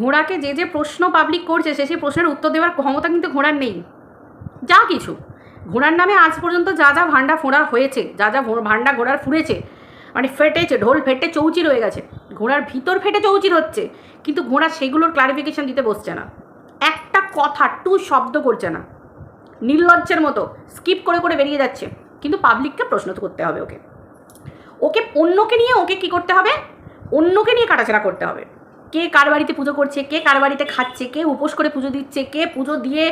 ঘোড়াকে যে যে প্রশ্ন পাবলিক করছে সেই প্রশ্নের উত্তর দেওয়ার ক্ষমতা কিন্তু ঘোড়ার নেই। যা কিছু ঘোড়ার নামে আজ পর্যন্ত যা যা ভান্ডা ফোড়া হয়েছে, যা যা ভান্ডা ঘোড়ার ফুরেছে, মানে ফেটেছে, ঢোল ফেটে চৌচির হয়ে গেছে, ঘোড়ার ভিতর ফেটে চৌচির হচ্ছে, কিন্তু ঘোড়া সেগুলোর ক্লারিফিকেশন দিতে বসছে না, একটা কথা টু শব্দ করছে না, নির্লজ্জের মতো স্কিপ করে করে বেরিয়ে যাচ্ছে। কিন্তু পাবলিককে প্রশ্ন তো করতে হবে, ওকে ওকে অন্যকে নিয়ে ওকে কী করতে হবে, অন্যকে নিয়ে কাটাছেড়া করতে হবে। কে কার বাড়িতে পুজো করছে, কে কার বাড়িতে খাচ্ছে, কে উপোস করে পুজো দিচ্ছে, কে পুজো দিয়ে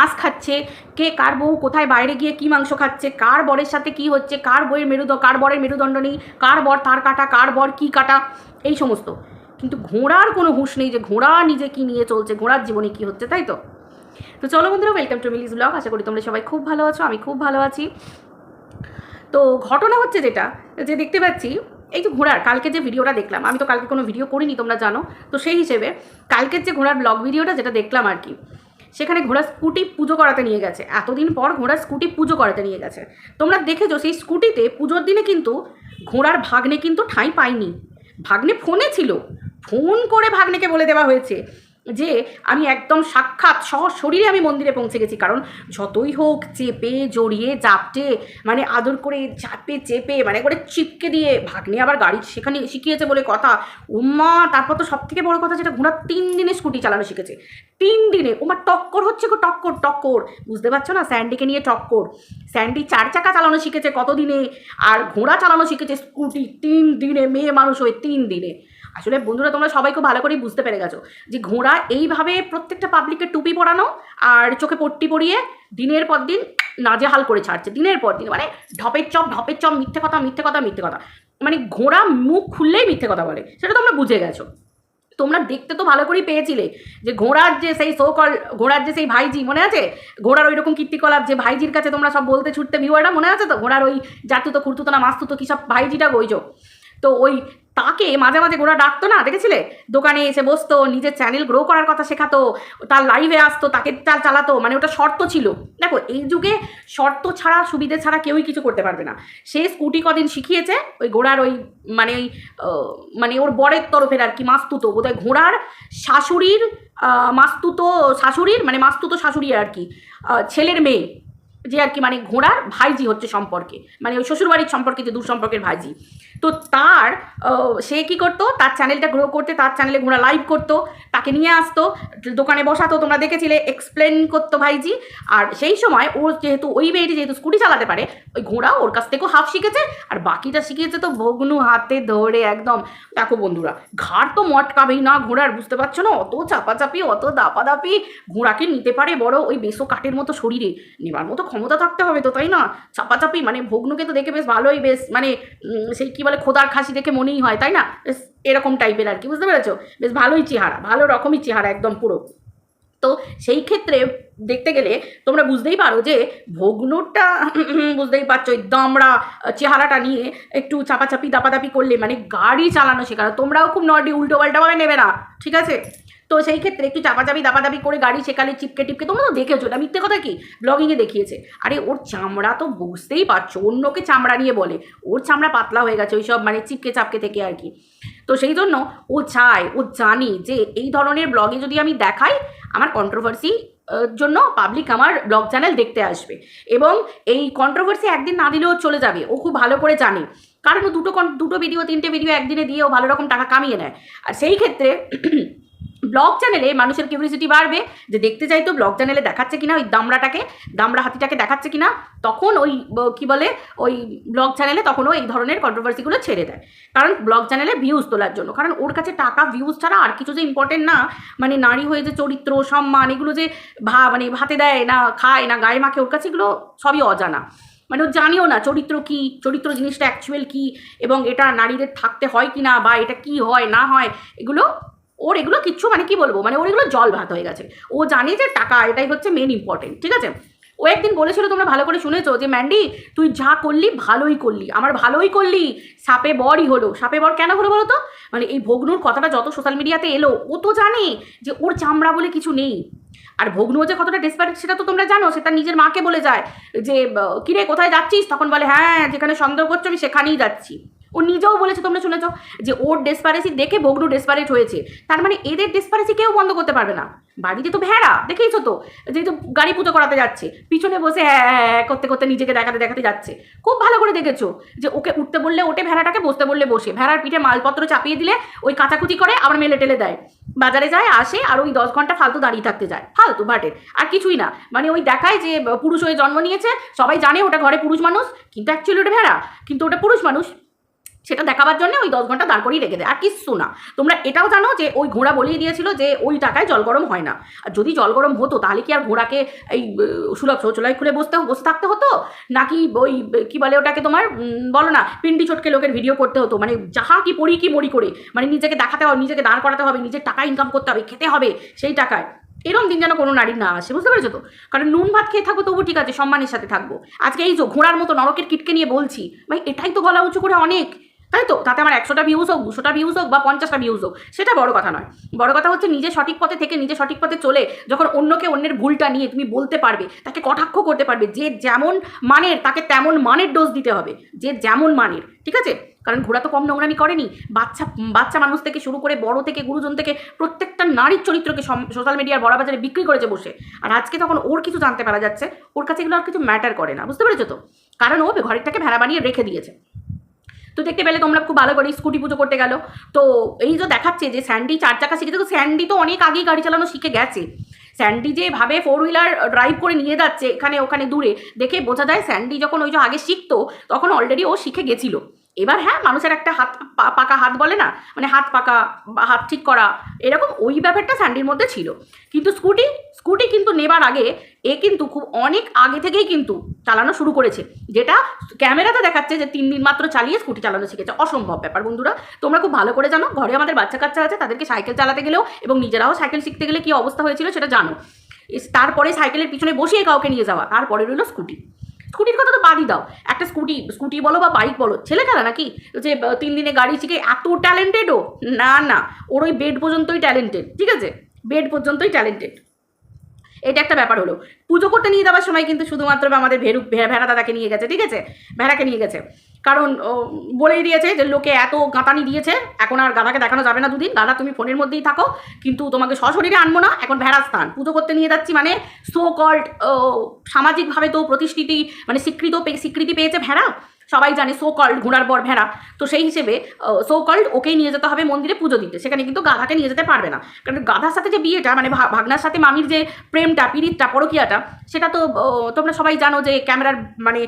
আঁশ খাচ্ছে, কে কার বউ কোথায় বাইরে গিয়ে কী মাংস খাচ্ছে, কার বরের সাথে কি হচ্ছে, কার বইয়ের কার বরের মেরুদণ্ড নেই, কার বর তার কাটা, কার বর কী কাটা, এই সমস্ত। কিন্তু ঘোড়ার কোনো হুঁশ নেই যে ঘোড়া নিজে কী নিয়ে চলছে, ঘোড়ার জীবনে কী হচ্ছে, তাই তো। তো চলো বন্ধুরা, ওয়েলকাম টু মিলিজ ব্লগ। আশা করি তোমরা সবাই খুব ভালো আছো, আমি খুব ভালো আছি। তো ঘটনা হচ্ছে যেটা, যে দেখতে পাচ্ছি এই যে ঘোড়ার কালকে যে ভিডিওটা দেখলাম, আমি তো কালকে কোনো ভিডিও করিনি তোমরা জানো, তো সেই হিসেবে কালকের যে ঘোড়ার ব্লগ ভিডিওটা যেটা দেখলাম আর কি, সেখানে ঘোড়া স্কুটি পুজো করাতে নিয়ে গেছে। এতদিন পর ঘোড়া স্কুটি পুজো করাতে নিয়ে গেছে। তোমরা দেখেছো সেই স্কুটিতে পুজোর দিনে কিন্তু ঘোড়ার ভাগ্নে কিন্তু ঠাঁই পায়নি। ভাগ্নে ফোনে ছিল, ফোন করে ভাগ্নেকে বলে দেওয়া হয়েছে যে আমি একদম সাক্ষাৎ শরীরে আমি মন্দিরে পৌঁছে গেছি। কারণ যতই হোক চেপে জড়িয়ে জাপটে, মানে আদর করে চাপে চেপে মানে করে চিপকে দিয়ে, ভাগ্নে আবার গাড়ি সেখানে শিখিয়েছে বলে কথা। উম্মা তারপর তো সব থেকে বড় কথা, যেটা ঘোড়া 3 দিনে স্কুটি চালানো শিখেছে। 3 দিনে ওমা টক্কর হচ্ছে গো, টক্কর টক্কর, বুঝতে পারছো না, স্যান্ডিকে নিয়ে টক্কর। স্যান্ডি 4 চাকা চালানো শিখেছে কত দিনে, আর ঘোড়া চালানো শিখেছে স্কুটি 3 দিনে, মেয়ে মানুষ হয়ে 3 দিনে। আসলে বন্ধুরা তোমরা সবাই খুব ভালো করেই বুঝতে পেরে গেছো যে ঘোড়া এইভাবে প্রত্যেকটা পাবলিকের টুপি পরানো আর চোখে পট্টি পরিয়ে দিনের পর দিন নাজেহাল করে ছাড়ছে, দিনের পর দিন, মানে ঢপের চপ, মিথ্যে কথা মিথ্যে কথা মিথ্যে কথা, মানে ঘোড়া মুখ খুললেই মিথ্যে কথা বলে, সেটা তোমরা বুঝে গেছো। তোমরা দেখতে তো ভালো করেই পেয়েছিলে যে ঘোড়ার যে সেই সোকল, ঘোড়ার যে সেই ভাইজি মনে আছে, ঘোড়ার ওই রকম কীর্তিকলাপ যে ভাইজির কাছে তোমরা সব বলতে ছুটতে, ভিউয়ারটা মনে আছে তো, ঘোড়ার ওই জাতুতো খুঁড়তুতো না মাস্তুতো কী সব ভাইজিটা গইছো, তো ওই তাকে মাঝে মাঝে ঘোড়া ডাকতো না, দেখেছিলে, দোকানে এসে বসতো, নিজের চ্যানেল গ্রো করার কথা শেখাতো, তার লাইভে আসতো, তাকে তার চালাতো, মানে ওটা শর্ত ছিল। দেখো এই যুগে শর্ত ছাড়া, সুবিধে ছাড়া কেউই কিছু করতে পারবে না। সে স্কুটি কদিন শিখিয়েছে ওই ঘোড়ার ওই মানে ওই মানে ওর বরের তরফের আর কি মাস্তুতো, বোধহয় ঘোড়ার শাশুড়ির মাস্তুতো শাশুড়ির, মানে মাস্তুতো শাশুড়ি আর কি, ছেলের মেয়ে যে আর কি, মানে ঘোড়ার ভাইজি হচ্ছে সম্পর্কে, মানে ওই শ্বশুরবাড়ির সম্পর্কে যে দূর সম্পর্কের ভাইজি। তো তার সে কী করতো, তার চ্যানেলটা গ্রো করতে, তার চ্যানেলে ঘোড়া লাইভ করতো, তাকে নিয়ে আসতো, দোকানে বসাতো, তোমরা দেখেছিলে, এক্সপ্লেন করতো ভাইজি। আর সেই সময় ওর যেহেতু ওই মেয়েটি যেহেতু স্কুটি চালাতে পারে, ওই ঘোড়া ওর কাছ থেকেও হাফ শিখেছে, আর বাকিটা শিখিয়েছে তো ভগ্নু হাতে ধরে একদম। দেখো বন্ধুরা, ঘাড় তো মটকাবেই না ঘোড়ার, বুঝতে পারছো না, অত চাপাচাপি অত দাপাদাপি, ঘোড়াকে নিতে পারে বড় ওই বেসো কাঠের মতো শরীরে, নেবার মতো ক্ষমতা থাকতে হবে তো, তাই না, চাপাচাপি, মানে ভগ্নুকে তো দেখে বেশ ভালোই, বেশ মানে সেই কী বলে খোদার খাসি দেখে মনেই হয়, তাই না, বেশ এরকম টাইপের আর কি, বুঝতে পেরেছো, বেশ ভালোই চেহারা, ভালো রকমই চেহারা একদম পুরো। তো সেই ক্ষেত্রে দেখতে গেলে তোমরা বুঝতেই পারো যে ভগ্নুরটা বুঝতেই পারছো ওই দামড়া চেহারাটা নিয়ে একটু চাপাচাপি দাপাদাপি করলে, মানে গাড়ি চালানো শেখানো, তোমরাও খুব নডি উল্টো পাল্টাভাবে নেবে না, ঠিক আছে। তো সেই ক্ষেত্রে একটু চাপাচাপি দাপাদাপি করে গাড়ি শেখালে, চিপকে টিপকে, তোমরা তো দেখেছো, এটা মিথ্যে কথা কি, ব্লগিংয়ে দেখিয়েছে। আরে ওর চামড়া তো বুঝতেই পারছো, অন্যকে চামড়া নিয়ে বলে, ওর চামড়া পাতলা হয়ে গেছে ওই সব মানে চিপকে চাপকে থেকে আর কি। তো সেই জন্য ও চায়, ও জানি যে এই ধরনের ব্লগে যদি আমি দেখাই, আমার কন্ট্রোভার্সি জন্য পাবলিক আমার ব্লগ চ্যানেল দেখতে আসবে, এবং এই কন্ট্রোভার্সি একদিন না দিলেও চলে যাবে, ও খুব ভালো করে জানে। কারণ ও দুটো ভিডিও 3টে ভিডিও একদিনে দিয়ে ও ভালো রকম টাকা কামিয়ে নেয়। আর সেই ক্ষেত্রে ব্লগ চ্যানেলে মানুষের কিউরিওসিটি বাড়বে, যে দেখতে চাই তো ব্লগ চ্যানেলে দেখাচ্ছে কিনা ওই দামড়া হাতিটাকে দেখাচ্ছে কিনা, তখন ওই কী বলে ওই ব্লগ চ্যানেলে তখনও এই ধরনের কন্ট্রোভার্সিগুলো ছেড়ে দেয়। কারণ ব্লগ চ্যানেলে ভিউজ তোলার জন্য, কারণ ওর কাছে টাকা ভিউজ ছাড়া আর কিছু যে ইম্পর্টেন্ট না, মানে নারী হয়ে যে চরিত্র সম্মান এগুলো যে মানে ভাতে দেয় না, খায় না, গায়ে মাখে, ওর কাছে এগুলো সবই অজানা, মানে ও জানিও না চরিত্র কী, চরিত্র জিনিসটা অ্যাকচুয়াল কী, এবং এটা নারীদের থাকতে হয় কি না, বা এটা কি হয় না হয়, ওর এগুলো কিচ্ছু, মানে কি বলবো, মানে ওর এগুলো জল ভাত হয়ে গেছে। ও জানে যে টাকা এটাই হচ্ছে মেন ইম্পর্টেন্ট, ঠিক আছে। ও একদিন বলেছিল, তোমরা ভালো করে শুনেছো, যে ম্যান্ডি তুই যা করলি ভালোই করলি, আমার ভালোই করলি, সাপে বরই হলো। সাপে বর কেন হলো বলো তো, মানে এই ভগ্নুর কথাটা যত সোশ্যাল মিডিয়াতে এলো, ও তো জানে যে ওর চামড়া বলে কিছু নেই। আর ভগ্নুও যে কতটা ডেসপারেট সেটা তো তোমরা জানো, সে তার নিজের মাকে বলে যায় যে কিরে কোথায় যাচ্ছিস, তখন বলে হ্যাঁ যেখানে সন্দেহ করছো আমি সেখানেই যাচ্ছি। ও নিজেও বলেছে, তোমরা শুনেছ, যে ওর ডেসপারেসি দেখে বগনু ডেসপারেট হয়েছে। তার মানে এদের ডেসপারেসি কেউ বন্ধ করতে পারবে না। বাড়িতে তো ভেড়া, দেখেইছো তো, যেহেতু গাড়ি পুজো করাতে যাচ্ছে, পিছনে বসে হ্যাঁ হ্যাঁ করতে করতে নিজেকে দেখাতে দেখাতে যাচ্ছে। খুব ভালো করে দেখেছো যে ওকে উঠতে বললে ওঠে ভেড়াটাকে, বসতে বললে বসে, ভেড়ার পিঠে মালপত্র চাপিয়ে দিলে ওই কাচাকুচি করে আবার মেলে টেলে দেয়, বাজারে যায় আসে আর ওই 10 ঘন্টা ফালতু দাঁড়িয়ে থাকতে যায়, ফালতু ভাটের, আর কিছুই না। মানে ওই দেখায় যে পুরুষ হয়ে জন্ম নিয়েছে, সবাই জানে ওটা ঘরে পুরুষ মানুষ, কিন্তু অ্যাকচুয়ালি ওটা ভেড়া, কিন্তু ওটা পুরুষ মানুষ। সেটা দেখাবার জন্য ওই 10 ঘন্টা দাঁড় করিয়ে রেখে দেয়, আর কিচ্ছু না। তোমরা এটাও জানো যে ওই ঘোড়া বলেই দিয়েছিল যে ওই টাকায় জল গরম হয় না, আর যদি জল গরম হতো তাহলে কি আর ঘোড়াকে এই সুলভ শৌচালয় খুলে বসে থাকতে হতো, নাকি ওই কি বলে ওটাকে তোমার বলো না, পিন্ডি চটকে লোকের ভিডিও করতে হতো, মানে যাহা কি পড়ি কি মরি করে, মানে নিজেকে দেখাতে হবে, নিজেকে দাঁড় করাতে হবে, নিজের টাকা ইনকাম করতে হবে, খেতে হবে সেই টাকায়। এরকম দিন যেন কোনো নারীর না আসে, বুঝতে পেরেছো তো? কারণ নুন ভাত খেয়ে থাকবো তবু ঠিক আছে, সম্মানের সাথে থাকবো। আজকে এই যে ঘোড়ার মতো নরকের কিটকে নিয়ে বলছি, ভাই এটাই তো গলা উঁচু করে অনেক, তাই তো? তাতে আমার 100টা ভিউজ হোক, 200টা ভিউজ হোক বা 50টা ভিউজ হোক, সেটা বড় কথা নয়। বড় কথা হচ্ছে নিজে সঠিক পথে থেকে, নিজে সঠিক পথে চলে যখন অন্যকে অন্যের ভুলটা নিয়ে তুমি বলতে পারবে, তাকে কটাক্ষ করতে পারবে, যে যেমন মানের তাকে তেমন মানের ডোজ দিতে হবে, যে যেমন মানের, ঠিক আছে? কারণ ঘোড়া তো কম নোংরামি করেনি, বাচ্চা মানুষ থেকে শুরু করে বড় থেকে গুরুজন থেকে প্রত্যেকটা নারীর চরিত্রকে সোশ্যাল মিডিয়ার বড় বাজারে বিক্রি করেছে বসে। আর আজকে তখন ওর কিছু জানতে পারা যাচ্ছে, ওর কাছে এগুলো আর কিছু ম্যাটার করে না, বুঝতে পেরেছো তো? কারণ ও ঘরেরটাকে ভেড়া বানিয়ে রেখে দিয়েছে। তো দেখতে পেলে তোমরা খুব ভালো করে স্কুটি পুজো করতে গেল। তো এই যে দেখাচ্ছে যে স্যান্ডি 4 চাকা শিখেছে, তো স্যান্ডি তো অনেক আগেই গাড়ি চালানো শিখে গেছে। স্যান্ডি যেভাবে 4 হুইলার ড্রাইভ করে নিয়ে যাচ্ছে এখানে ওখানে দূরে, দেখে বোঝা যায় স্যান্ডি যখন ওই যে আগে শিখতো তখন অলরেডি ও শিখে গেছিলো। এবার হ্যাঁ, মানুষের একটা হাত পাকা হাত বলে না, মানে হাত পাকা, হাত ঠিক করা, এরকম ওই ব্যাপারটা স্যান্ডির মধ্যে ছিল। কিন্তু স্কুটি কিন্তু নেবার আগে এ কিন্তু খুব অনেক আগে থেকেই কিন্তু চালানো শুরু করেছে, যেটা ক্যামেরাতে দেখাচ্ছে যে 3 দিন মাত্র চালিয়ে স্কুটি চালানো শিখেছে। অসম্ভব ব্যাপার বন্ধুরা, তোমরা খুব ভালো করে জানো। ঘরে আমাদের বাচ্চা কাচ্চা আছে, তাদেরকে সাইকেল চালাতে গেলেও এবং নিজেরাও সাইকেল শিখতে গেলে কী অবস্থা হয়েছিল সেটা জানো। তারপরে সাইকেলের পিছনে বসিয়ে কাউকে নিয়ে যাওয়া, তারপরে রইল স্কুটির কথা তো বাদই দাও। একটা স্কুটি বলো বা বাইক বলো, ছেলে খেলা নাকি যে 3 দিনে গাড়ি শিখে এত ট্যালেন্টেডও না, ওর ওই বেড পর্যন্তই ট্যালেন্টেড, ঠিক আছে? বেড পর্যন্তই ট্যালেন্টেড। এটা একটা ব্যাপার হলো। পুজো করতে নিয়ে যাওয়ার সময় কিন্তু শুধুমাত্র আমাদের ভেড়া দাদাকে নিয়ে গেছে, ঠিক আছে? ভেড়াকে নিয়ে গেছে, কারণ বলেই দিয়েছে যে লোকে এত গাঁতানি দিয়েছে, এখন আর গাধাকে দেখানো যাবে না 2 দিন। গাধা তুমি ফোনের মধ্যেই থাকো, কিন্তু তোমাকে সশরীরে আনবো না, এখন ভেড়া স্থান পুজো করতে নিয়ে যাচ্ছি, মানে সো কল্ড সামাজিকভাবে তো প্রতিষ্ঠিতি, মানে স্বীকৃতি পেয়েছে ভেড়া, সবাই জানে সো কল্ড ঘোড়ার পর ভেড়া। তো সেই হিসেবে সো কল্ড ওকেই নিয়ে যেতে হবে মন্দিরে পুজো দিতে, সেখানে কিন্তু গাধাকে নিয়ে যেতে পারবে না। কারণ গাধার সাথে যে বিয়েটা, মানে ভাগনার সাথে মামির যে প্রেমটা, পীড়িতটা, পরকীয়াটা, সেটা তো তোমরা সবাই জানো যে ক্যামেরার মানে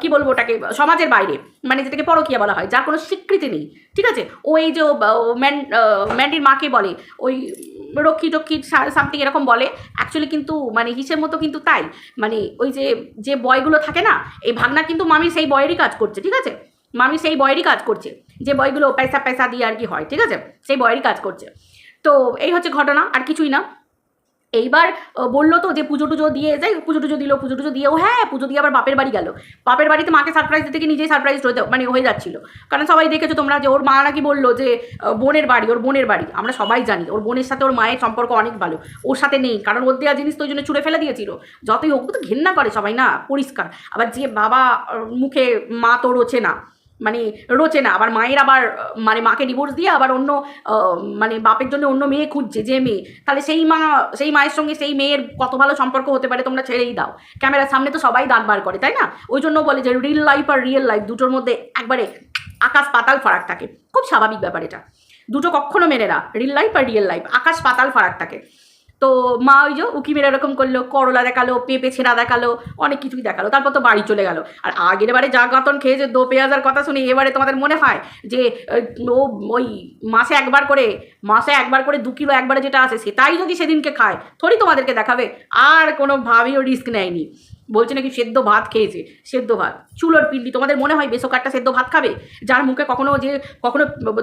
কি বলবো ওটাকে, সমাজের বাইরে, মানে যেটাকে পরকীয়া বলা হয়, যার কোনো স্বীকৃতি নেই, ঠিক আছে? ওই যে ম্যান্ডির মাকে বলে ওই রক্ষী সামথিং এরকম বলে, অ্যাকচুয়ালি কিন্তু মানে হিসেব মতো কিন্তু তাই, মানে ওই যে বয়গুলো থাকে না, এই ভাগনা কিন্তু মামি সেই বয়েরই কাজ করছে, ঠিক আছে? মামি সেই বয়েরই কাজ করছে, যে বয়গুলো পয়সা দিয়ে আর কি হয়, ঠিক আছে? সেই বয়েরই কাজ করছে। তো এই হচ্ছে ঘটনা, আর কিছুই না। এইবার বললো তো যে পুজো টুজো দিয়ে যাই, পুজো টুজো দিয়েও হ্যাঁ পুজো দিয়ে আবার বাপের বাড়ি গেল। বাপের বাড়িতে মাকে সারপ্রাইজ দিতে গিয়ে নিজেই সারপ্রাইজ হয়ে যাচ্ছিলো। কারণ সবাই দেখেছো তোমরা যে ওর মা নাকি বললো যে ওর বোনের বাড়ি। আমরা সবাই জানি ওর বোনের সাথে ওর মায়ের সম্পর্ক অনেক ভালো, ওর সাথে নেই, কারণ ওর দেওয়া জিনিস তো ওই জন্য ছুঁড়ে ফেলে দিয়েছিল। যতই হোক তো ঘেন্না করে সবাই না, পরিষ্কার। আবার যে বাবা মুখে মা তো রোচে না, আবার মায়ের আবার মানে মাকে ডিভোর্স দিয়ে আবার অন্য মানে বাপের জন্য অন্য মেয়ে খুঁজছে, যে মেয়ে, তাহলে সেই মায়ের সঙ্গে সেই মেয়ের কত ভালো সম্পর্ক হতে পারে তোমরা ছেড়েই দাও। ক্যামেরার সামনে তো সবাই দাঁত বার করে, তাই না? ওই জন্য বলে যে রিল লাইফ আর রিয়েল লাইফ দুটোর মধ্যে একবারে আকাশ পাতাল ফারাক থাকে। খুব স্বাভাবিক ব্যাপার এটা, দুটো কখনো মেনে না, রিল লাইফ আর রিয়েল লাইফ আকাশ পাতাল ফারাক থাকে। তো মা ওই যে উকিমের এরকম করলো, করলা দেখালো, পেঁপে ছেঁড়া দেখালো, অনেক কিছুই দেখালো, তারপর তো বাড়ি চলে গেল। আর আগের বারে যা গাতন খেয়েছে দো পেঁয়াজার কথা শুনে, এবারে তোমাদের মনে হয় যে ও ওই মাসে একবার করে 2 কিলো একবারে যেটা আসে সেটাই যদি সেদিনকে খায়, থোড়ি তোমাদেরকে দেখাবে? আর কোনোভাবেও রিস্ক নেয়নি, বলছে নাকি সেদ্ধ ভাত খেয়েছে, সেদ্ধ ভাত, চুলোর পিন্ডি। তোমাদের মনে হয় বেসকারটা সেদ্ধ ভাত খাবে, যার মুখে কখনো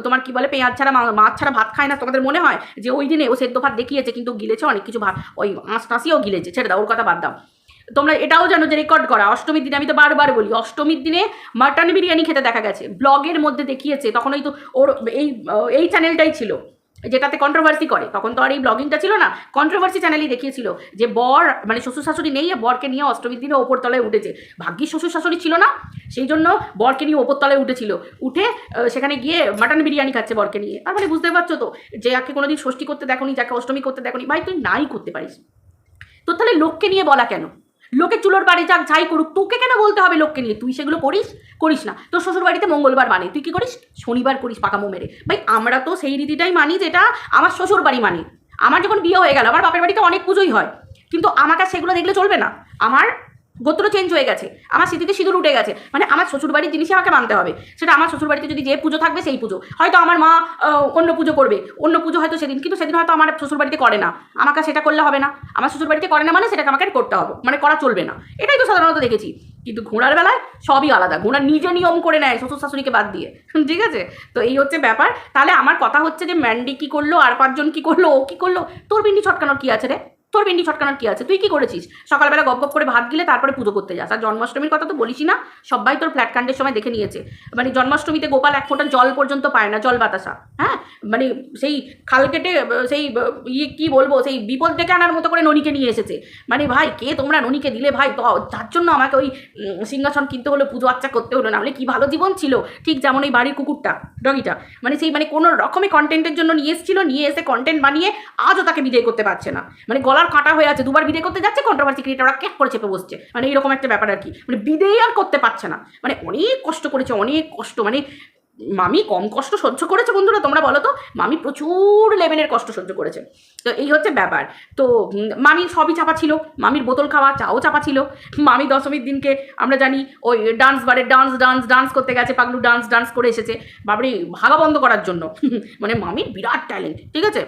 তোমার কি বলে পেঁয়াজ ছাড়া মাছ ছাড়া ভাত খায় না? তোমাদের মনে হয় যে ওই দিনে ও সেদ্ধ ভাত দেখিয়েছে, কিন্তু গিলেছে অনেক কিছু ভাত, ওই টাঁসিও গিলেছে, ছেড়ে দাও, ওর কথা বাদ দাও। তোমরা এটাও জানো যে রেকর্ড করা অষ্টমীর দিনে, আমি তো বারবার বলি, অষ্টমীর দিনে মাটন বিরিয়ানি খেতে দেখা গেছে, ব্লগের মধ্যে দেখিয়েছে, তখন ওই তো ওর এই চ্যানেলটাই ছিল, যেটাতে কন্ট্রোভার্সি করে, তখন তো আর এই ব্লগিংটা ছিল না, কন্ট্রোভার্সি চ্যানেলই দেখিয়েছিল যে বর মানে শ্বশুর শাশুড়ি নেই, বরকে নিয়ে অষ্টমীর দিনে ওপরতলায় উঠেছে। ভাগ্যিস শ্বশুর শাশুড়ি ছিল না, সেই জন্য বরকে নিয়ে ওপরতলায় উঠেছিল, উঠে সেখানে গিয়ে মাটন বিরিয়ানি খাচ্ছে বরকে নিয়ে। তার মানে বুঝতে পারছো তো, যে যাকে কোনোদিন ষষ্ঠী করতে দেখোনি, যাকে অষ্টমী করতে দেখোনি, ভাই তুই নাই করতে পারিস, তোর তাহলে লোককে নিয়ে বলা কেন? লোকে চুলোর বাড়ি যাক যাই করুক, তোকে কেন বলতে হবে লোককে নিয়ে? তুই সেগুলো করিস না। তোর শ্বশুর বাড়িতে মঙ্গলবার মানে, তুই কি করিস? শনিবার করিস পাকামো মেরে। ভাই আমরা তো সেই রীতিটাই মানি যেটা আমার শ্বশুর বাড়ি মানি। আমার যখন বিয়ে হয়ে গেল, আমার বাপের বাড়িতে অনেক পুজোই হয়, কিন্তু আমাকে সেগুলো দেখলে চলবে না। আমার গোত্র চেঞ্জ হয়ে গেছে, আমার স্মৃতিতে সিঁদুর উঠে গেছে, মানে আমার শ্বশুরবাড়ির জিনিসই আমাকে মানতে হবে। সেটা আমার শ্বশুরবাড়িতে যদি যে পুজো থাকবে সেই পুজো, হয়তো আমার মা অন্য পুজো করবে, অন্য পুজো হয়তো সেদিন, কিন্তু সেদিন হয়তো আমার শ্বশুরবাড়িতে করে না, আমাকে সেটা করলে হবে না। আমার শ্বশুরবাড়িতে করে না মানে সেটাকে আমাকে করতে হবে, মানে করা চলবে না। এটাই তো সাধারণত দেখেছি। কিন্তু ঘোড়ার বেলায় সবই আলাদা, ঘোড়া নিজে নিয়ম করে নেয় শ্বশুর শাশুড়িকে বাদ দিয়ে, ঠিক আছে? তো এই হচ্ছে ব্যাপার। তাহলে আমার কথা হচ্ছে যে ম্যান্ডি কী করলো, আর 5 জন কী করলো, ও কী করলো, তোর বিন্দি ছটকানোর কী আছে রে? তোর ভেন্ডি ছটকানোর কি আছে? তুই কি করেছিস? সকালবেলা গপ গপ করে ভাত গিলে তারপরে পুজো করতে যাস। আর জন্মাষ্টমীর কথা তো বলিসই না, সবাই তোর ফ্ল্যাটকাণ্ডের সময় দেখে নিয়েছে। মানে জন্মাষ্টমীতে গোপাল 1 ফোঁটা জল পর্যন্ত পায় না, জল বাতাসা। হ্যাঁ, মানে সেই খাল কেটে সেই কী বলবো, সেই বিপদ ডেকে আনার মতো করে ননীকে নিয়ে এসেছে। মানে ভাই কে তোমরা ননীকে দিলে ভাই, যার জন্য আমাকে ওই সিংহাসন কিনতে হলো, পুজো আচ্চা করতে হলো, না হলে কী ভালো জীবন ছিল। ঠিক যেমন এই বাড়ির কুকুরটা, ডগিটা, মানে সেই মানে কোনো রকমের কন্টেন্টের জন্য নিয়ে এসেছিলো, নিয়ে এসে কন্টেন্ট বানিয়ে আজও তাকে বিদায় করতে পারছে না। মানে গলার কাটা হয়ে আছে, 2বার বিদায় করতে যাচ্ছে, কন্ট্রোভার্সি ক্রিয়েটাররা ক্যাপ করে চেপে বসছে, মানে এইরকম একটা ব্যাপার আর কি। মানে বিদায় আর করতে পারছে না, মানে অনেক কষ্ট করেছে, অনেক কষ্ট। মানে মামি কম কষ্ট সহ্য করেছে বন্ধুরা? তোমরা বলো তো, মামি প্রচুর লেভেলের কষ্ট সহ্য করেছে। তো এই হচ্ছে ব্যাপার। তো মামির সবই চাপা ছিল, মামির বোতল খাওয়া চাও চাপা ছিল। মামি দশমীর দিনকে আমরা জানি ওই ডান্স বারে ডান্স করতে গেছে, পাগলু ডান্স করে এসেছে বাবরে ভাগা বন্ধ করার জন্য। মানে মামির বিরাট ট্যালেন্ট, ঠিক আছে?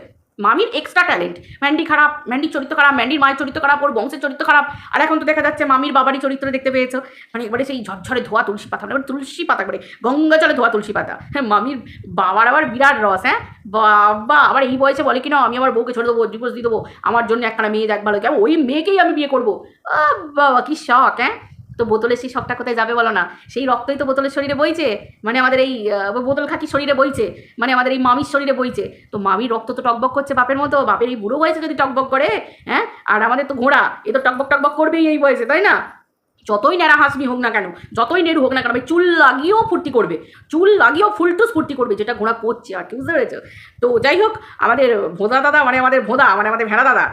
মামির এক্সট্রা ট্যালেন্ট। ম্যান্ডি খারাপ, ম্যান্ডির চরিত্র খারাপ, ম্যান্ডির মায়ের চরিত্র খারাপ, ওর বংশের চরিত্র খারাপ, আর এখন তো দেখা যাচ্ছে মামির বাবারই চরিত্র দেখতে পেয়েছো। মানে একবারে সেই ঝরঝরে ধোয়া তুলসী পাতা, মানে তুলসী পাতা করে গঙ্গা জলে ধোয়া তুলসী পাতা। হ্যাঁ, মামির বাবার আবার বিরাট রস। হ্যাঁ বাবা, আবার এই বয়সে বলে কিনা আমি আমার বউকে ছেড়ে দেবো, ডিভোর্স দিয়ে দেবো, আমার জন্য একটা মেয়ে দেখ ভালো, ওই মেয়েকেই আমি বিয়ে করবো। বাবা কি শখ! হ্যাঁ, তো বোতলের সেই শখটা কোথায় যাবে বলো না? সেই রক্তই তো বোতলের শরীরে বইছে, মানে আমাদের এই বোতল খাকি শরীরে বইছে, মানে আমাদের এই মামির শরীরে বইছে। তো মামির রক্ত তো টকবক করছে বাপের মতো, বাপের এই বুড়ো বয়সে যদি টকবক করে, হ্যাঁ, আর আমাদের তো ঘোড়া, এ তো টকবক করবেই এই বয়সে, তাই না? যতই ন্যাড়া হাসমি হোক না কেন, যতই নেড়ু হোক না কেন, চুল লাগিয়েও ফুর্তি করবে, চুল লাগিয়েও ফুলটুস ফুর্তি করবে, যেটা ঘোড়া করছে আর কি, বুঝতে পেরেছো? তো যাই হোক, আমাদের ভোঁদা দাদা, মানে আমাদের ভোঁদা, মানে আমাদের ভেড়া দাদা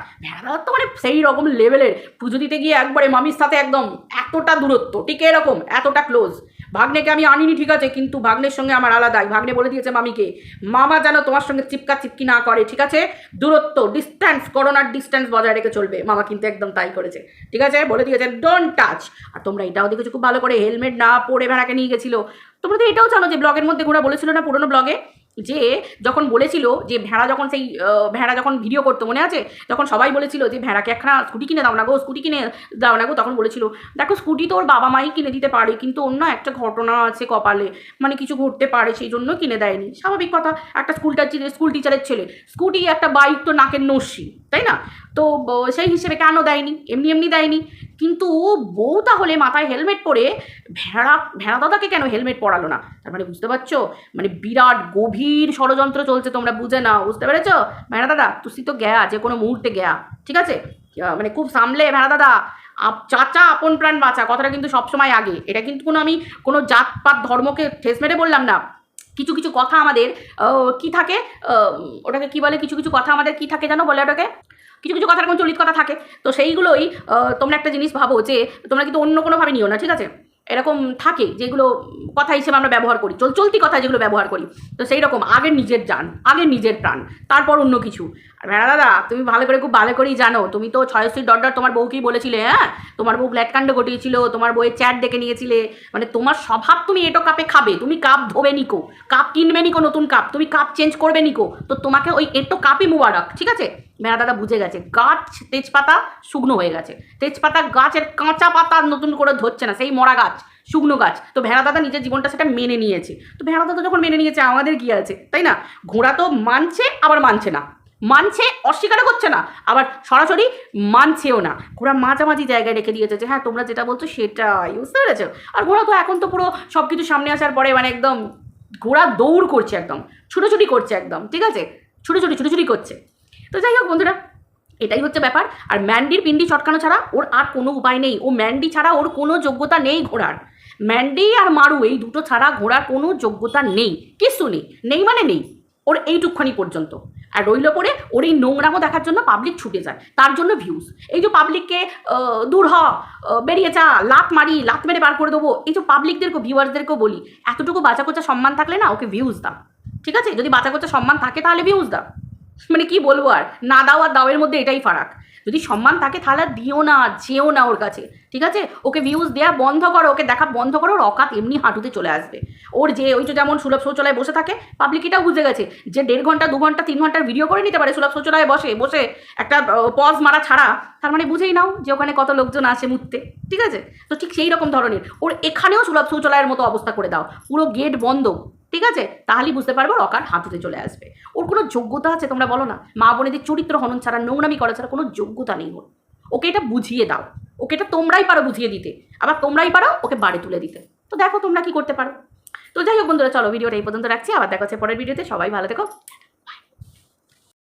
তো মানে সেই রকম লেভেলের পুজো দিতে গিয়ে একবারে মামির সাথে একদম এতটা দূরত্ব, ঠিক এরকম এতটা ক্লোজ। ভাগ্নেকে আমি আনিনি ঠিক আছে, কিন্তু ভাগ্নের সঙ্গে আমার আলাদাই। ভাগ্নে বলে দিয়েছে মামিকে, মামা যেন তোমার সঙ্গে চিপকি না করে, ঠিক আছে? দূরত্ব, ডিস্ট্যান্স, করোনার ডিস্ট্যান্স বজায় রেখে চলবে। মামা কিন্তু একদম তাই করেছে, ঠিক আছে? বলে দিয়েছে ডোন্ট টাচ। আর তোমরা এটাও দেখেছো খুব ভালো করে, হেলমেট না পরে ভেড়াকে নিয়ে গেছিলো। তোমরা তো এটাও জানো যে ব্লগের মধ্যে ঘোড়া বলেছিল না, পুরোনো ব্লগে, যে যখন বলেছিল যে ভেড়া যখন সেই ভেড়া যখন ভিডিও করতো, মনে আছে? যখন সবাই বলেছিল যে ভেড়াকে একখানা স্কুটি কিনে দাও না গো, স্কুটি কিনে দাও না গো, তখন বলেছিল দেখো স্কুটি তো ওর বাবা মাই কিনে দিতে পারে, কিন্তু অন্য একটা ঘটনা আছে কপালে, মানে কিছু ঘটতে পারে, সেই জন্য কিনে দেয়নি। স্বাভাবিক কথা, একটা স্কুল টিচারের ছেলে, স্কুটি একটা বাইক তো নাকের নস্যি, তাই না? তো সেই হিসেবে কেন দেয়নি? এমনি দেয়নি। কিন্তু বউ তাহলে মাথায় হেলমেট পরে ভেড়া দাদাকে কেন হেলমেট পরালো না? তার মানে বুঝতে পারছো, মানে বিরাট গভীর ষড়যন্ত্র চলছে, তোমরা বুঝে নাও, বুঝতে পেরেছো? ভেড়া দাদা তুই তো গেয়া, যে কোনো মুহূর্তে গেয়া, ঠিক আছে? মানে খুব সামলে ভেড়া দাদা, চাচা আপন প্রাণ বাঁচা, কথাটা কিন্তু সবসময় আগে। এটা কিন্তু কোনো জাতপাত ধর্মকে ঠেস মেরে বললাম না। কিছু কিছু কথা আমাদের কি থাকে, ওটাকে কি বলে, কিছু কিছু কথা আমাদের কি থাকে জানো, বলে ওটাকে, কিছু কিছু কথার কোনো চলিত কথা থাকে। তো সেইগুলোই তোমরা একটা জিনিস ভাবো, যে তোমরা কিন্তু অন্য কোনোভাবে নিও না, ঠিক আছে? এরকম থাকে যেগুলো কথা হিসেবে আমরা ব্যবহার করি, চলতি কথা যেগুলো ব্যবহার করি। তো সেই রকম আগে নিজের জান, আগে নিজের প্রাণ, তারপর অন্য কিছু। আর ভেড়া দাদা তুমি খুব ভালো করেই জানো, তুমি তো 6 ডট তোমার বউকেই বলেছিলে, হ্যাঁ, তোমার বউ ব্ল্যাককাণ্ড ঘটিয়েছিল, তোমার বউয়ের চ্যাট ডেকে নিয়েছিলে। মানে তোমার স্বভাব, তুমি এটো কাপে খাবে, তুমি কাপ ধোবে নিকো, কাপ কিনবে নিকো, নতুন কাপ, তুমি কাপ চেঞ্জ করবে নিকো, তো তোমাকে ওই এটো কাপই মুবারক, ঠিক আছে? ভেড়া দাদা বুঝে গেছে, গাছ তেজপাতা শুকনো হয়ে গেছে, তেজপাতা গাছের কাঁচা পাতা নতুন করে ধরছে না, সেই মরা গাছ, শুকনো গাছ। তো ভেড়া দাদা নিজের জীবনটা সেটা মেনে নিয়েছে। তো ভেড়া দাদা যখন মেনে নিয়েছে, আমাদের কি আছে, তাই না? ঘোড়া তো মানছে আবার মানছে না, মানছে অস্বীকারও করছে না, আবার সরাসরি মানছেও না। ঘোড়া মাঝামাঝি জায়গায় রেখে দিয়েছে, যে হ্যাঁ তোমরা যেটা বলছো সেটাই, বুঝতে পেরেছো? আর ঘোড়া তো এখন তো পুরো সব কিছু সামনে আসার পরে মানে একদম ঘোড়া দৌড় করছে, একদম ছুটোছুটি করছে একদম, ঠিক আছে? ছুটোছুটি করছে। তো যাই হোক বন্ধুরা, এটাই হচ্ছে ব্যাপার। আর ম্যান্ডির পিন্ডি চটকানো ছাড়া ওর আর কোনো উপায় নেই। ও ম্যান্ডি ছাড়া ওর কোনো যোগ্যতা নেই ঘোড়ার। ম্যান্ডি আর মারু এই দুটো ছাড়া ঘোড়ার কোনো যোগ্যতা নেই, কিছু নেই মানে নেই। ওর এইটুকখানি পর্যন্ত। আর রইল পরে ওর এই নোংরামো দেখার জন্য পাবলিক ছুটে যায়, তার জন্য ভিউজ। এই যে পাবলিককে দূর হ, বেরিয়ে যা, লাত মেরে বার করে দেবো, এই যে পাবলিকদেরকে ভিউয়ার্সদেরকেও বলি, এতটুকু বাঁচাকোচা সম্মান থাকলে না ওকে ভিউজ দাও, ঠিক আছে? যদি বাঁচাকোচা সম্মান থাকে তাহলে ভিউজ দাও। মানে কি বলবো আর, না দাও আর দাওয়ের মধ্যে এটাই ফারাক। যদি সম্মান থাকে তাহলে দিও না, যেও না ওর কাছে, ঠিক আছে? ওকে ভিউজ দেওয়া বন্ধ করো, ওকে দেখা বন্ধ করো, ওর অকাত এমনি হাঁটুতে চলে আসবে। ওর যে ওই যে যেমন সুলভ শৌচালয়ে বসে থাকে, পাবলিক এটাও বুঝে গেছে যে 1.5 ঘন্টা 2 ঘন্টা 3 ঘন্টার ভিডিও করে নিতে পারে সুলভ শৌচালয়ে বসে একটা পজ মারা ছাড়া, তার মানে বুঝেই নাও যে ওখানে কত লোকজন আসে মুততে, ঠিক আছে? তো ঠিক সেই রকম ধরনের ওর এখানেও সুলভ শৌচালয়ের মতো অবস্থা করে দাও, পুরো গেট বন্ধ, ঠিক আছে? তাহলেই বুঝতে পারবো রকার হাঁটুতে চলে আসবে। ওর কোনো যোগ্যতা আছে তোমরা বলো না? মা বোনেদের চরিত্র হনন ছাড়া, নোংরামি করা ছাড়া কোনো যোগ্যতা নেই ওর। ওকে এটা বুঝিয়ে দাও, ওকে এটা তোমরাই পারো বুঝিয়ে দিতে, আবার তোমরাই পারো ওকে বাড়ি তুলে দিতে। তো দেখো তোমরা কি করতে পারো। তো যাই হোক বন্ধুরা, চলো ভিডিওটা এই পর্যন্ত রাখছি, আবার দেখা হচ্ছে পরের ভিডিওতে। সবাই ভালো থেকো।